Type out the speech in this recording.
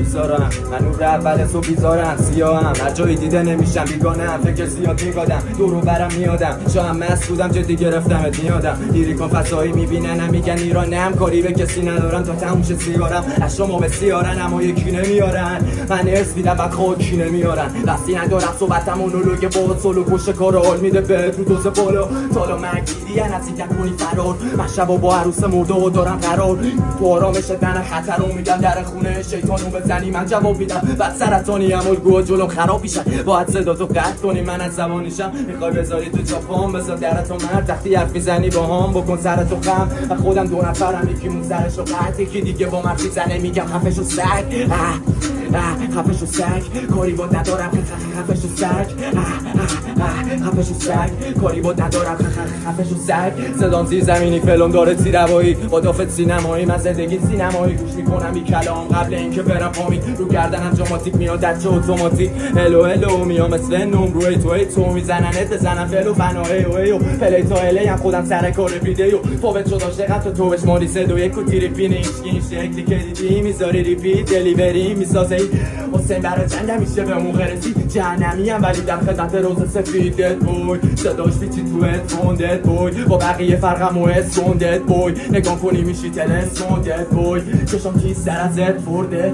بیزارم من نور اول تو بیزارم سیاهم هر جایی دیده نمیشم بیگانم فکر زیاد میگادم دورو برم میادم شاهم مست بودم جدی گرفتمت میادم دیری کن فضایی میبیننم میگن ایرانم کاری به کسی ندارم تا تموم شه سیگارم اشرامو بسیارن اما یکی نمیارن من ارث میدم و خاکی نمیارن دستی ندارم صحبتم مونولوگ با سولو پشت کار حال میده به رو دوز بالا تالا مگیری نزدیکم کنی فرار من شبا با عروس مرده و دارم قرار تو آرامش دن خطر رو میدم در خونه شیطانو بزنی من جواب میدم بعد سرطانی الگوها جلوم خراب میشن باید صدا تو قطع کنی من از زبانیشم میخوای بذاری تو چاپام بذار درتو مرد وقتی حرف میزنی با هم بکن سرتو خم و خودم دو نفرم یکیمون سرشو قطع یکی دیگه با من میزنه میگم خفشو سگ خفشو سگ کاری با ندارم خفشو سگ خفشو سگ کاری با ندارم خفشو سگ صدام زیر زمینی فلم داره تیروایی با دافت سینمایی من زندگی سینمایی گوش میکنم این کلام قبل اینکه برم پامین رو گردنم جاماتیک میاد در چه اتوماتیک هلو میام مثل نوم روی تو میزننت بزنم فلو فناهی و پلی تا الی هم خودم سر کار ویدیو فوت شد عاشقت تو بهش مالی 3 2 1 و تیری پین این شکلی که دیدی میذاری ریپیت دلیوری میسازی حسین برای جنگ میشه به موقع رسی جهنمی هم ولی در خدمت روز سفیدت بوی صداش بیچی تو ادفوندت بوی با بقیه فرقم و اسکوندت بوی نگاه کنی میشی تلسوندت بوی چشم کی سر ازت فرده